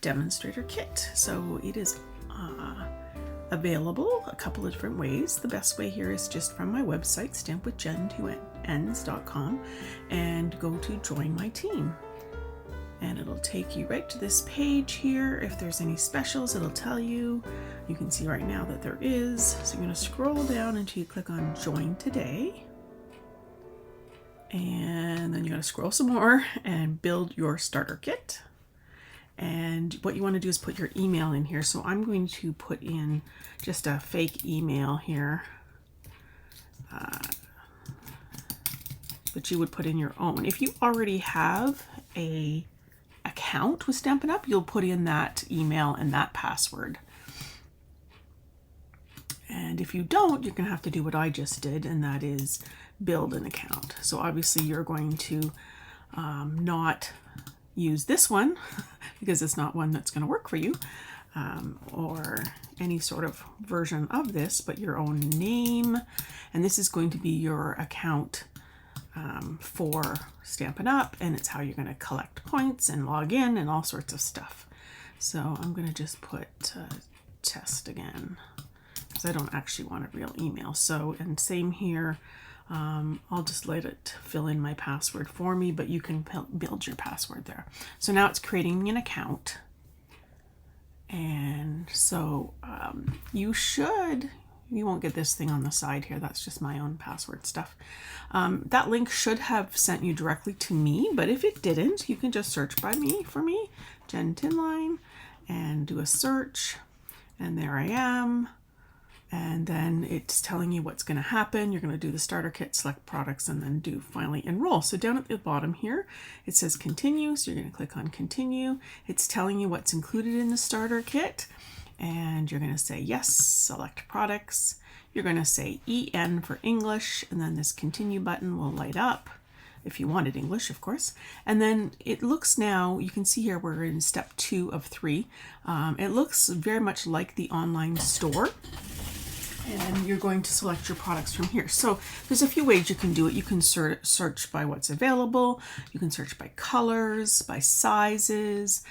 Demonstrator kit. So it is available a couple of different ways. The best way here is just from my website, stampwithjenn2ns.com, and go to join my team. And it'll take you right to this page here. If there's any specials, it'll tell you. You can see right now that there is. So you're going to scroll down until you click on join today. And then you're going to scroll some more and build your starter kit. And what you want to do is put your email in here. So I'm going to put in just a fake email here. But you would put in your own. If you already have a account with Stampin' Up, you'll put in that email and that password. And if you don't, you're going to have to do what I just did, and that is build an account. So obviously you're going to not use this one because it's not one that's going to work for you, or any sort of version of this, but your own name. And this is going to be your account for Stampin' Up, and it's how you're going to collect points and log in and all sorts of stuff. So I'm going to just put test again because I don't actually want a real email. So, and same here, I'll just let it fill in my password for me, but you can build your password there. So now it's creating me an account. And so you won't get this thing on the side here. That's just my own password stuff. That link should have sent you directly to me, but if it didn't, you can just search by me for me, Jenn Tinline, and do a search. And there I am. And then it's telling you what's going to happen. You're going to do the starter kit, select products, and then do finally enroll. So down at the bottom here, it says continue. So you're going to click on continue. It's telling you what's included in the starter kit. And you're going to say yes, select products. You're going to say EN for English, and then this continue button will light up if you wanted English, of course. And then it looks now, you can see here we're in step 2 of 3. It looks very much like the online store. And you're going to select your products from here. So there's a few ways you can do it. You can search by what's available. You can search by colors, by sizes,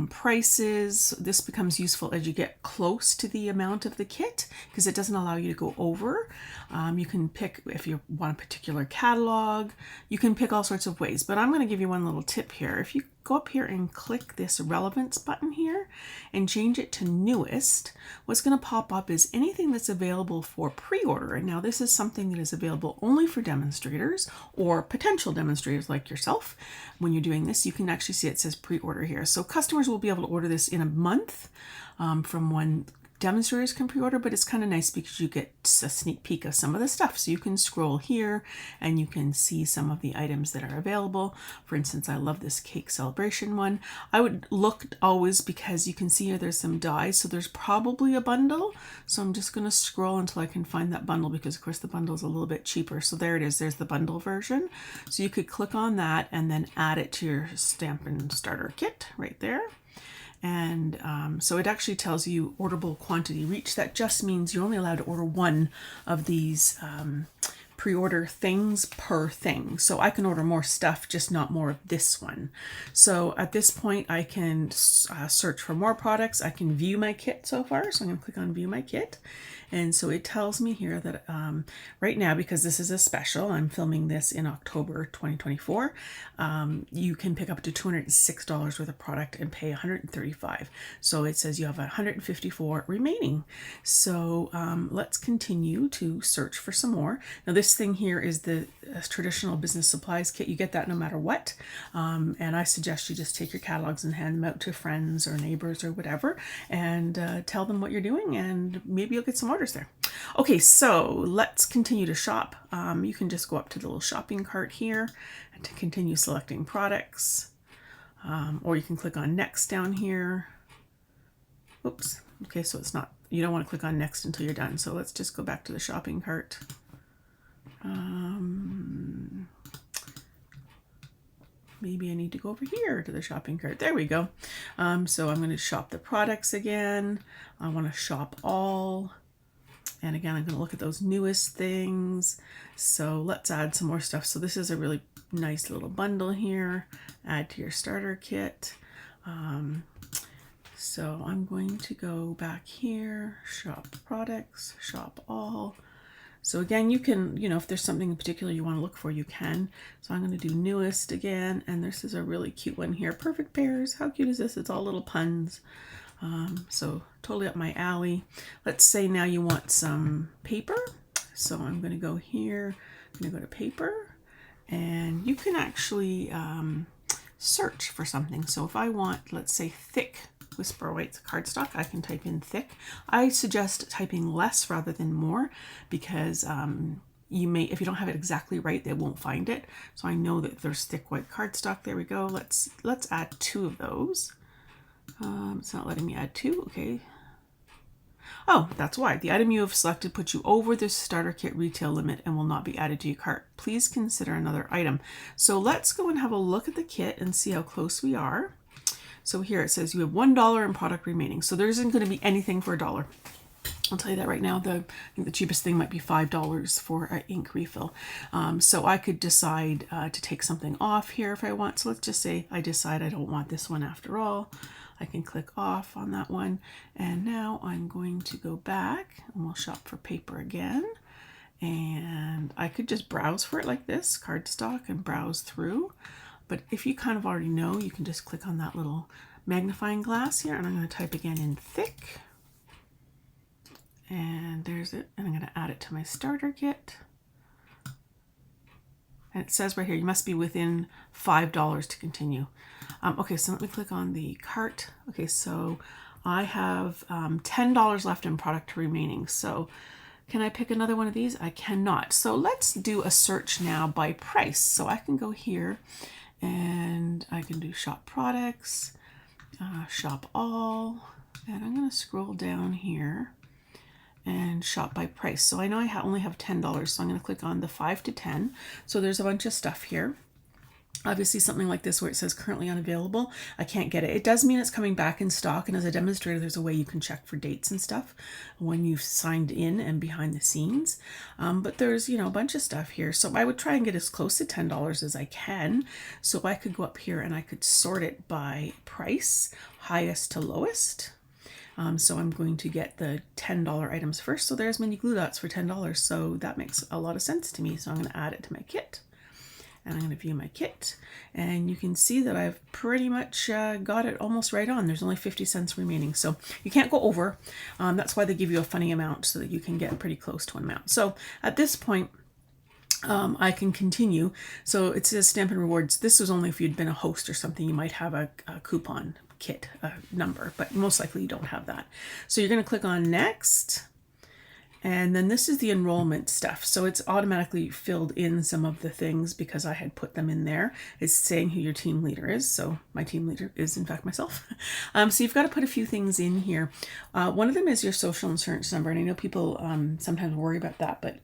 prices. This becomes useful as you get close to the amount of the kit because it doesn't allow you to go over. You can pick if you want a particular catalog. You can pick all sorts of ways, but I'm going to give you one little tip here. If you go up here and click this relevance button here and change it to newest, what's going to pop up is anything that's available for pre-order. And now this is something that is available only for demonstrators or potential demonstrators like yourself. When you're doing this, you can actually see it says pre-order here. So customers will be able to order this in a month from when demonstrators can pre-order, but it's kind of nice because you get a sneak peek of some of the stuff. So you can scroll here and you can see some of the items that are available. For instance, I love this cake celebration one. I would look always because you can see here there's some dies, so there's probably a bundle. So I'm just going to scroll until I can find that bundle because of course the bundle is a little bit cheaper. So there it is, there's the bundle version. So you could click on that and then add it to your Stampin' Starter Kit right there. And so it actually tells you orderable quantity reach. That just means you're only allowed to order one of these pre-order things per thing. So I can order more stuff, just not more of this one. So at this point, I can search for more products. I can view my kit so far. So I'm going to click on view my kit. And so it tells me here that right now, because this is a special, I'm filming this in October 2024, you can pick up to $206 worth of product and pay $135. So it says you have 154 remaining. So let's continue to search for some more. Now this thing here is the traditional business supplies kit. You get that no matter what. And I suggest you just take your catalogs and hand them out to friends or neighbors or whatever and tell them what you're doing, and maybe you'll get some orders there. Okay, so let's continue to shop. You can just go up to the little shopping cart here and to continue selecting products. Or you can click on next down here. Oops. Okay, so it's not, you don't want to click on next until you're done. So let's just go back to the shopping cart. Maybe I need to go over here to the shopping cart. There we go. So I'm going to shop the products again. I want to shop all. And again, I'm going to look at those newest things. So let's add some more stuff. So this is a really nice little bundle here. Add to your starter kit. So I'm going to go back here, shop products, shop all. So again, you can, if there's something in particular you want to look for, you can. So I'm going to do newest again, and this is a really cute one here. Perfect pairs. How cute is this? It's all little puns. So totally up my alley. Let's say now you want some paper. So I'm going to go here. I'm going to go to paper, and you can actually search for something. So if I want, let's say, thick Whisper White's cardstock, I can type in thick. I suggest typing less rather than more, because you may, if you don't have it exactly right, they won't find it. So I know that there's thick white cardstock. There we go. Let's add 2 of those. It's not letting me add 2. Okay. Oh, that's why. The item you have selected puts you over the starter kit retail limit and will not be added to your cart. Please consider another item. So let's go and have a look at the kit and see how close we are. So here it says you have $1 in product remaining. So there isn't going to be anything for $1. I'll tell you that right now. I think the cheapest thing might be $5 for an ink refill. So I could decide to take something off here if I want. So let's just say I decide I don't want this one after all. I can click off on that one. And now I'm going to go back and we'll shop for paper again. And I could just browse for it like this, cardstock, and browse through. But if you kind of already know, you can just click on that little magnifying glass here, and I'm going to type again in thick. And there's it. And I'm going to add it to my starter kit. And it says right here, you must be within $5 to continue. Okay, so let me click on the cart. Okay, so I have $10 left in product remaining. So can I pick another one of these? I cannot. So let's do a search now by price. So I can go here and I can do shop products, shop all, and I'm going to scroll down here and shop by price. So I know I only have $10, so I'm going to click on the 5 to 10. So there's a bunch of stuff here. Obviously something like this where it says currently unavailable, I can't get it. It does mean it's coming back in stock, and as a demonstrator there's a way you can check for dates and stuff when you've signed in and behind the scenes. But there's, a bunch of stuff here. So I would try and get as close to $10 as I can. So I could go up here and I could sort it by price, highest to lowest. So I'm going to get the $10 items first. So there's mini glue dots for $10. So that makes a lot of sense to me. So I'm going to add it to my kit. And I'm going to view my kit, and you can see that I've pretty much got it almost right on. There's only 50 cents remaining, so you can't go over. That's why they give you a funny amount so that you can get pretty close to an amount. So at this point, I can continue. So it says Stampin' Rewards. This was only if you'd been a host or something. You might have a coupon kit number, but most likely you don't have that. So you're going to click on Next. And then this is the enrollment stuff. So it's automatically filled in some of the things because I had put them in there. It's saying who your team leader is. So my team leader is in fact myself. So you've got to put a few things in here. One of them is your social insurance number. And I know people sometimes worry about that, but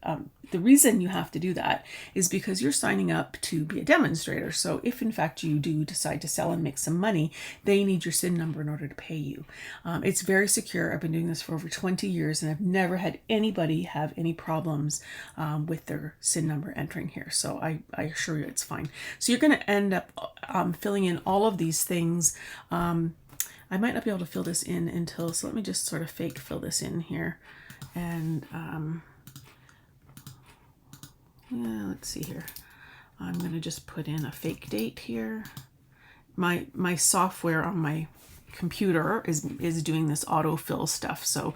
the reason you have to do that is because you're signing up to be a demonstrator. So if in fact you do decide to sell and make some money, they need your SIN number in order to pay you. It's very secure. I've been doing this for over 20 years and I've never had anybody have any problems with their SIN number entering here. So I assure you it's fine. So you're going to end up filling in all of these things. I might not be able to fill this in until, so let me just sort of fake fill this in here. And yeah, let's see here. I'm going to just put in a fake date here. My software on my computer is doing this autofill stuff, so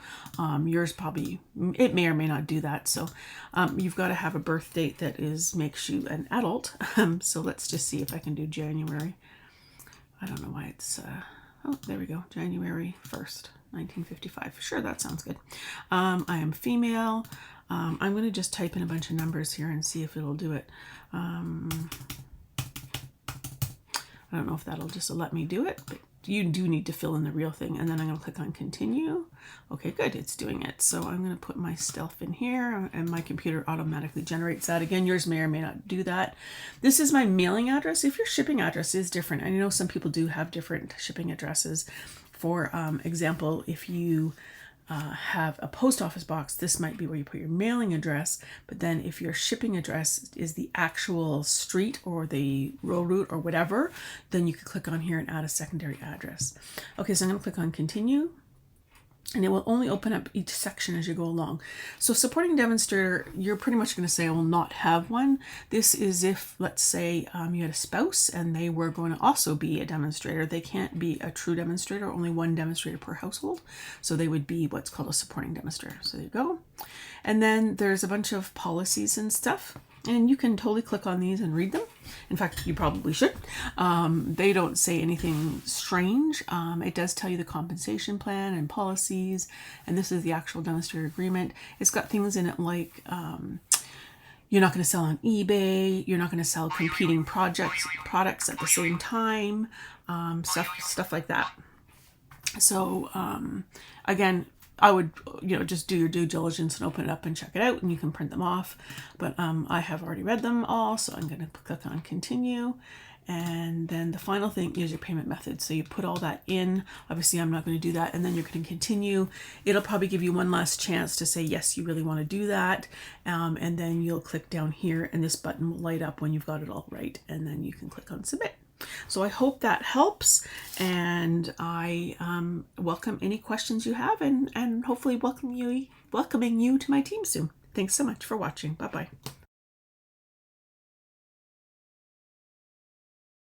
yours probably, it may or may not do that. So you've got to have a birth date that makes you an adult. So let's just see if I can do January. I don't know why it's oh, there we go, January 1st 1955. Sure, that sounds good. I am female. I'm going to just type in a bunch of numbers here and see if it'll do it. I don't know if that'll just let me do it, but you do need to fill in the real thing. And then I'm going to click on continue. Okay, good. It's doing it. So I'm going to put my stuff in here and my computer automatically generates that. Again, yours may or may not do that. This is my mailing address. If your shipping address is different, and I know some people do have different shipping addresses. For example, if you have a post office box, this might be where you put your mailing address. But then if your shipping address is the actual street or the road route or whatever, then you could click on here and add a secondary address. Okay, so I'm going to click on continue. And it will only open up each section as you go along. So supporting demonstrator, you're pretty much going to say I will not have one. This is if, let's say, you had a spouse and they were going to also be a demonstrator. They can't be a true demonstrator, only one demonstrator per household. So they would be what's called a supporting demonstrator. So there you go. And then there's a bunch of policies and stuff. And you can totally click on these and read them. In fact, you probably should. They don't say anything strange. It does tell you the compensation plan and policies. And this is the actual demonstrator agreement. It's got things in it like you're not going to sell on eBay. You're not going to sell competing products at the same time. Stuff like that. So again, I would, just do your due diligence and open it up and check it out, and you can print them off. But I have already read them all, so I'm going to click on continue. And then the final thing is your payment method. So you put all that in. Obviously, I'm not going to do that. And then you're going to continue. It'll probably give you one last chance to say, yes, you really want to do that. And then you'll click down here, and this button will light up when you've got it all right. And then you can click on submit. So I hope that helps, and I welcome any questions you have, and hopefully welcoming you to my team soon. Thanks so much for watching. Bye-bye.